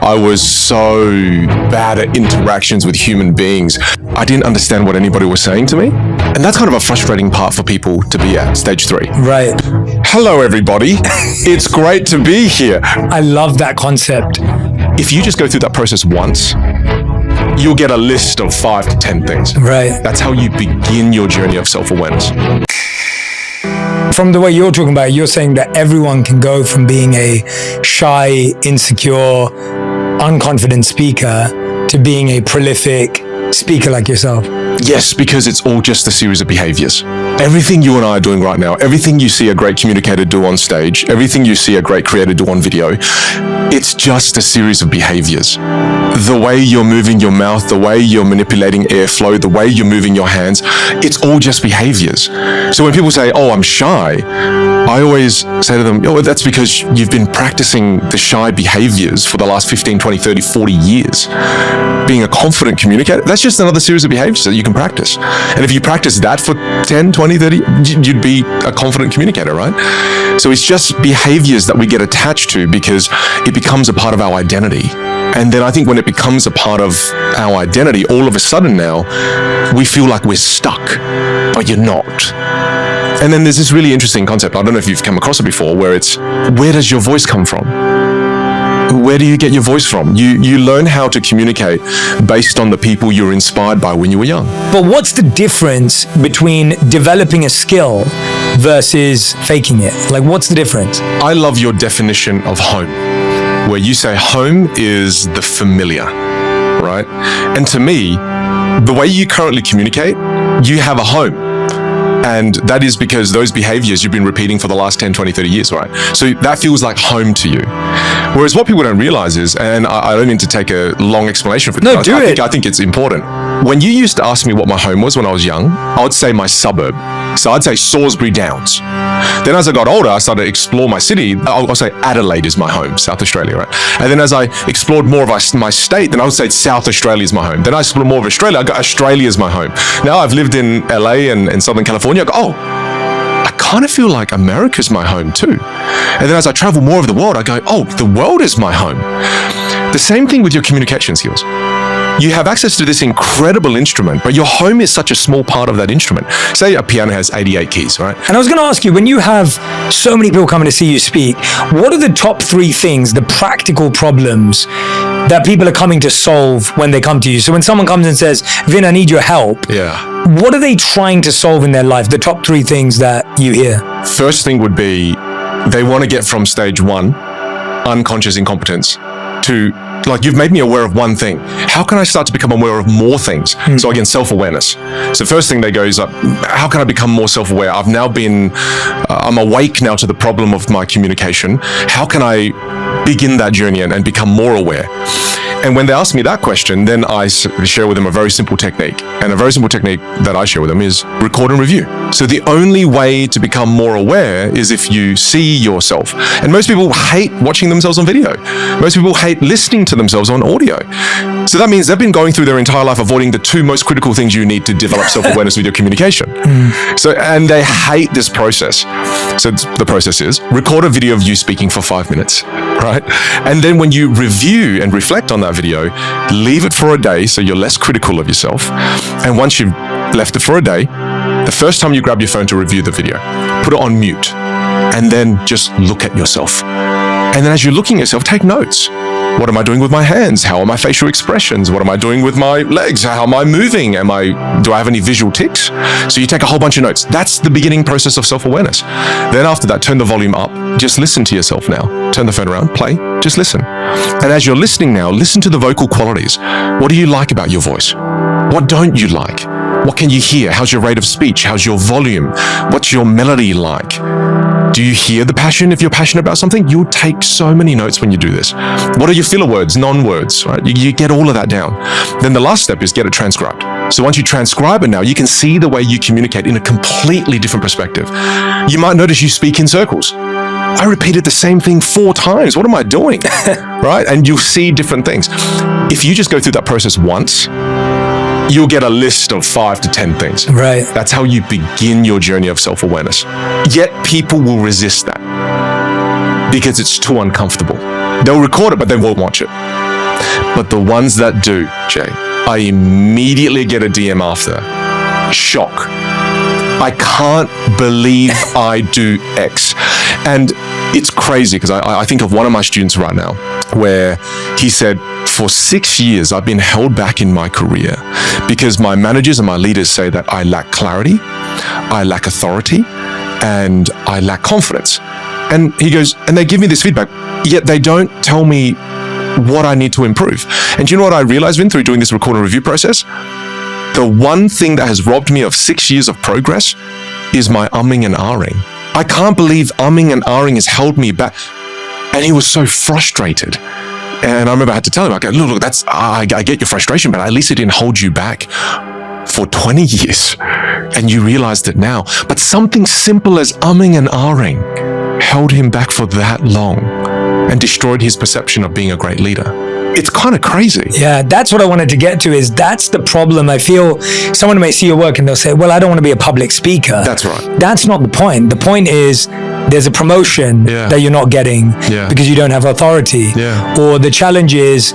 I was so bad at interactions with human beings. I didn't understand what anybody was saying to me. And that's kind of a frustrating part for people to be at, stage 3. Right. Hello, everybody. It's great to be here. I love that concept. If you just go through that process once, you'll get a list of 5 to 10 things. Right. That's how you begin your journey of self-awareness. From the way you're talking about it, you're saying that everyone can go from being a shy, insecure, unconfident speaker to being a prolific speaker like yourself. Yes, because it's all just a series of behaviors. Everything you and I are doing right now, everything you see a great communicator do on stage, everything you see a great creator do on video, it's just a series of behaviors. The way you're moving your mouth, the way you're manipulating airflow, the way you're moving your hands, it's all just behaviors. So when people say, oh, I'm shy, I always say to them, oh, that's because you've been practicing the shy behaviors for the last 15, 20, 30, 40 years. Being a confident communicator, that's just another series of behaviors that you can practice. And if you practice that for 10, 20, 30, you'd be a confident communicator, right? So it's just behaviors that we get attached to because it becomes a part of our identity. And then I think when it becomes a part of our identity, all of a sudden now, we feel like we're stuck, but you're not. And then there's this really interesting concept, I don't know if you've come across it before, where it's, where does your voice come from? Where do you get your voice from? You learn how to communicate based on the people you were inspired by when you were young. But what's the difference between developing a skill versus faking it? Like, what's the difference? I love your definition of home, where you say home is the familiar, right? And to me, the way you currently communicate, you have a home. And that is because those behaviors you've been repeating for the last 10, 20, 30 years, right? So that feels like home to you. Whereas what people don't realize is, and I don't need to take a long explanation for this. No, do it. I think it's important. When you used to ask me what my home was when I was young, I would say my suburb. So I'd say Salisbury Downs. Then as I got older, I started to explore my city. I'll say Adelaide is my home, South Australia, right? And then as I explored more of my state, then I would say South Australia is my home. Then I explored more of Australia, I got Australia is my home. Now I've lived in LA and Southern California, I go, oh, I kind of feel like America's my home too. And then as I travel more of the world, I go, oh, the world is my home. The same thing with your communication skills. You have access to this incredible instrument, but your home is such a small part of that instrument. Say a piano has 88 keys, right? And I was going to ask you, when you have so many people coming to see you speak, what are the top 3 things, the practical problems that people are coming to solve when they come to you? So when someone comes and says, Vin, I need your help. Yeah. What are they trying to solve in their life? The top 3 things that you hear? First thing would be they want to get from stage 1, unconscious incompetence, to like, you've made me aware of one thing. How can I start to become aware of more things? So again, self-awareness. So first thing they go is, how can I become more self-aware? I've now been, I'm awake now to the problem of my communication. How can I begin that journey and become more aware? And when they ask me that question, then I share with them a very simple technique. And a very simple technique that I share with them is record and review. So the only way to become more aware is if you see yourself. And most people hate watching themselves on video. Most people hate listening to themselves on audio. So that means they've been going through their entire life avoiding the 2 most critical things you need to develop self-awareness with your communication. And they hate this process. So the process is record a video of you speaking for 5 minutes, right? And then when you review and reflect on that video, leave it for a day so you're less critical of yourself. And once you've left it for a day, the first time you grab your phone to review the video, put it on mute and then just look at yourself. And then as you're looking at yourself, take notes. What am I doing with my hands? How are my facial expressions? What am I doing with my legs? How am I moving? Do I have any visual tics? So you take a whole bunch of notes. That's the beginning process of self-awareness. Then after that, turn the volume up. Just listen to yourself now. Turn the phone around, play, just listen. And as you're listening now, listen to the vocal qualities. What do you like about your voice? What don't you like? What can you hear? How's your rate of speech? How's your volume? What's your melody like? Do you hear the passion if you're passionate about something? You'll take so many notes when you do this. What are your filler words, non-words, right? You get all of that down. Then the last step is get it transcribed. So once you transcribe it now, you can see the way you communicate in a completely different perspective. You might notice you speak in circles. I repeated the same thing 4 times. What am I doing? Right? And you'll see different things. If you just go through that process once, you'll get a list of 5 to 10 things. Right. That's how you begin your journey of self-awareness. Yet people will resist that because it's too uncomfortable. They'll record it, but they won't watch it. But the ones that do, Jay, I immediately get a DM after. Shock. I can't believe I do X. And it's crazy because I think of one of my students right now where he said, for 6 years, I've been held back in my career because my managers and my leaders say that I lack clarity, I lack authority, and I lack confidence. And he goes, and they give me this feedback, yet they don't tell me what I need to improve. And do you know what I realized, Vinh, through doing this record and review process? The one thing that has robbed me of 6 years of progress is my umming and ahhing. I can't believe umming and ahhing has held me back. And he was so frustrated. And I remember I had to tell him, I go, look, that's, I get your frustration, but at least it didn't hold you back for 20 years. And you realized it now. But something simple as umming and ahhing held him back for that long and destroyed his perception of being a great leader. It's kind of crazy. Yeah, that's what I wanted to get to, is that's the problem. I feel someone may see your work and they'll say, well, I don't want to be a public speaker. That's right. That's not the point. The point is there's a promotion that you're not getting because you don't have authority. Or the challenge is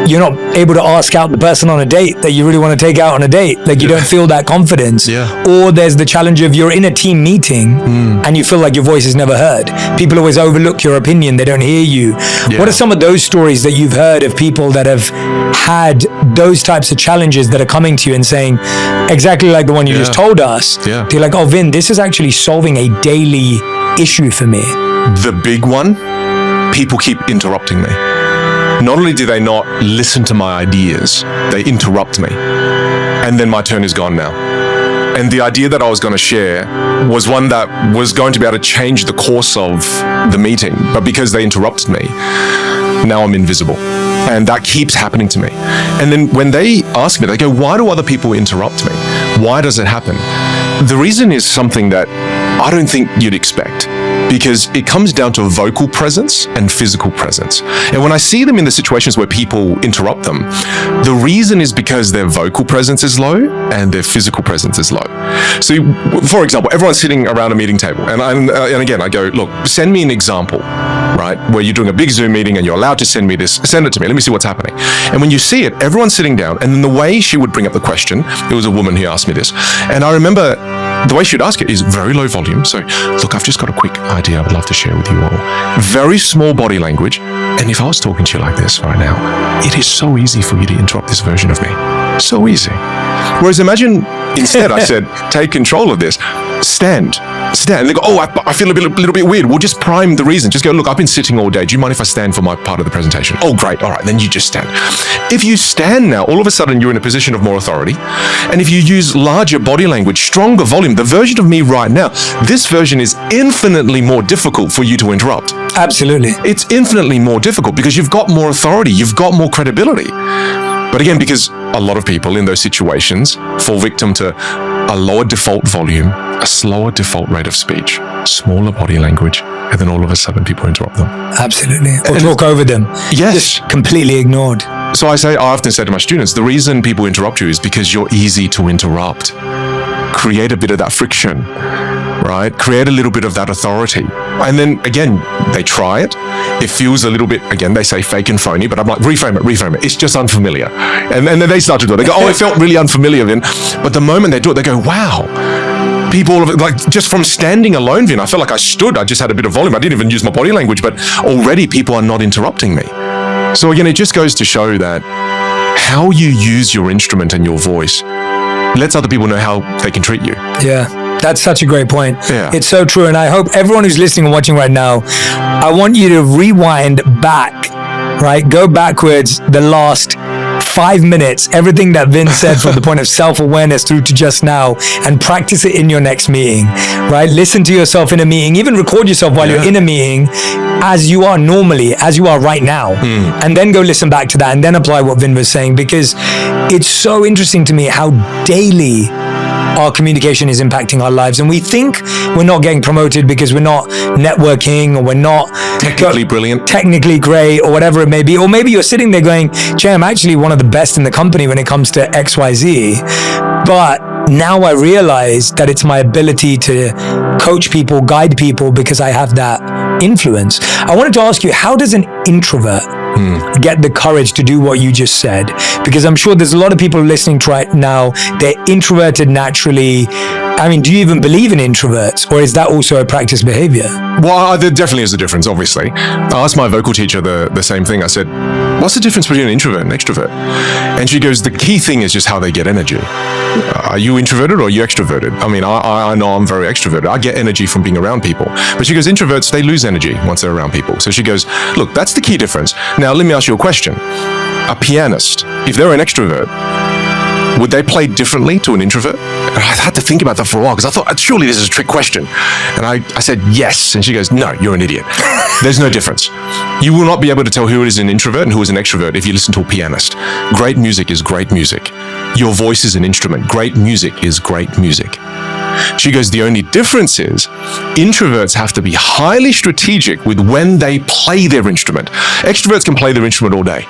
you're not able to ask out the person on a date that you really want to take out on a date. Like you don't feel that confidence. Or there's the challenge of you're in a team meeting and you feel like your voice is never heard. People always overlook your opinion. They don't hear you. What are some of those stories that you've heard of people that have had those types of challenges that are coming to you and saying exactly like the one you just told us? They're like, oh, Vinh, this is actually solving a daily issue for me. The big one, people keep interrupting me. Not only do they not listen to my ideas, they interrupt me. And then my turn is gone now. And the idea that I was going to share was one that was going to be able to change the course of the meeting. But because they interrupted me, now I'm invisible. And that keeps happening to me. And then when they ask me, they go, why do other people interrupt me? Why does it happen? The reason is something that I don't think you'd expect, because it comes down to vocal presence and physical presence. And when I see them in the situations where people interrupt them, the reason is because their vocal presence is low and their physical presence is low. So, for example, everyone's sitting around a meeting table, and again, I go, look, send me an example, right, where you're doing a big Zoom meeting and you're allowed to send me this, send it to me, let me see what's happening. And when you see it, everyone's sitting down, and then the way she would bring up the question, it was a woman who asked me this, and I remember the way she'd ask it is very low volume. So, look, I've just got a quick idea I would love to share with you all. Very small body language. And if I was talking to you like this right now, it is so easy for you to interrupt this version of me. So easy. Whereas imagine instead I said, take control of this. Stand. And they go, oh, I feel a little bit weird. We'll just prime the reason. Just go, look, I've been sitting all day. Do you mind if I stand for my part of the presentation? Oh, great. All right, then you just stand. If you stand now, all of a sudden you're in a position of more authority. And if you use larger body language, stronger volume, the version of me right now, this version is infinitely more difficult for you to interrupt. Absolutely. It's infinitely more difficult because you've got more authority. You've got more credibility. But again, because a lot of people in those situations fall victim to a lower default volume, a slower default rate of speech, smaller body language, and then all of a sudden people interrupt them. Absolutely. Or talk over them. Yes. Just completely ignored. So I often say to my students, the reason people interrupt you is because you're easy to interrupt. Create a bit of that friction, right? Create a little bit of that authority. And then again, they try it. It feels a little bit, again, they say fake and phony, but I'm like, reframe it. It's just unfamiliar. And then they start to do it. They go, oh, it felt really unfamiliar, Vinh. But the moment they do it, they go, wow. People, like just from standing alone, Vinh, I felt like I stood. I just had a bit of volume. I didn't even use my body language, but already people are not interrupting me. So again, it just goes to show that how you use your instrument and your voice lets other people know how they can treat you. Yeah. That's such a great point. Yeah. It's so true. And I hope everyone who's listening and watching right now, I want you to rewind back, right? Go backwards the last 5 minutes, everything that Vinh said from the point of self-awareness through to just now, and practice it in your next meeting, right? Listen to yourself in a meeting, even record yourself while you're in a meeting as you are normally, as you are right now. And then go listen back to that and then apply what Vinh was saying, because it's so interesting to me how daily our communication is impacting our lives. And we think we're not getting promoted because we're not networking, or we're not technically brilliant, technically great, or whatever it may be. Or maybe you're sitting there going, Jay, I'm actually one of the best in the company when it comes to XYZ. But now I realize that it's my ability to coach people, guide people, because I have that influence. I wanted to ask you, how does an introvert get the courage to do what you just said? Because I'm sure there's a lot of people listening to right now, they're introverted naturally. I mean, do you even believe in introverts, or is that also a practice behavior? Well, there definitely is a difference, obviously. I asked my vocal teacher the same thing. I said, what's the difference between an introvert and an extrovert? And she goes, the key thing is just how they get energy. Are you introverted or are you extroverted? I mean, I know I'm very extroverted. I get energy from being around people. But she goes, introverts, they lose energy once they're around people. So she goes, look, that's the key difference. Now, let me ask you a question. A pianist, if they're an extrovert, would they play differently to an introvert? And I had to think about that for a while because I thought, surely this is a trick question. And I said, yes. And she goes, no, you're an idiot. There's no difference. You will not be able to tell who is an introvert and who is an extrovert if you listen to a pianist. Great music is great music. Your voice is an instrument. Great music is great music. She goes, the only difference is introverts have to be highly strategic with when they play their instrument. Extroverts can play their instrument all day.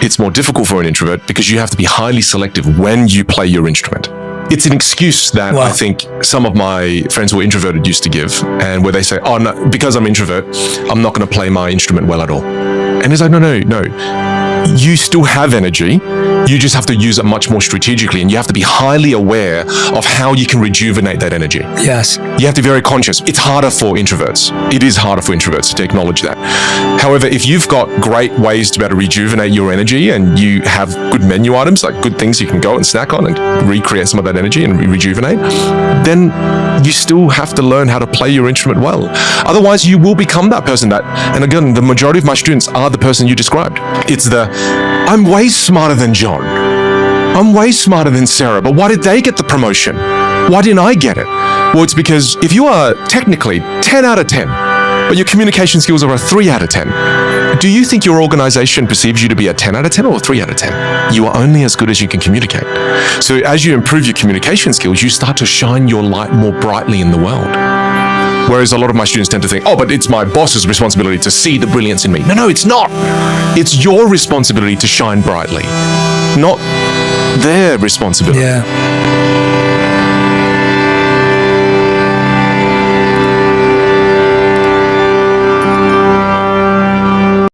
It's more difficult for an introvert because you have to be highly selective when you play your instrument. It's an excuse that I think some of my friends who are introverted used to give, and where they say, oh, no, because I'm introvert, I'm not going to play my instrument well at all. And it's like, no. You still have energy. You just have to use it much more strategically, and you have to be highly aware of how you can rejuvenate that energy. Yes. You have to be very conscious. It's harder for introverts. It is harder for introverts to acknowledge that. However, if you've got great ways to be able to rejuvenate your energy and you have good menu items, like good things you can go and snack on and recreate some of that energy and rejuvenate, then you still have to learn how to play your instrument well. Otherwise, you will become that person that, and again, the majority of my students are the person you described. It's I'm way smarter than John. I'm way smarter than Sarah, but why did they get the promotion? Why didn't I get it? Well, it's because if you are technically 10 out of 10, but your communication skills are a 3 out of 10, do you think your organization perceives you to be a 10 out of 10 or a 3 out of 10? You are only as good as you can communicate. So as you improve your communication skills, you start to shine your light more brightly in the world. Whereas a lot of my students tend to think, oh, but it's my boss's responsibility to see the brilliance in me. No, it's not. It's your responsibility to shine brightly, not their responsibility. Yeah.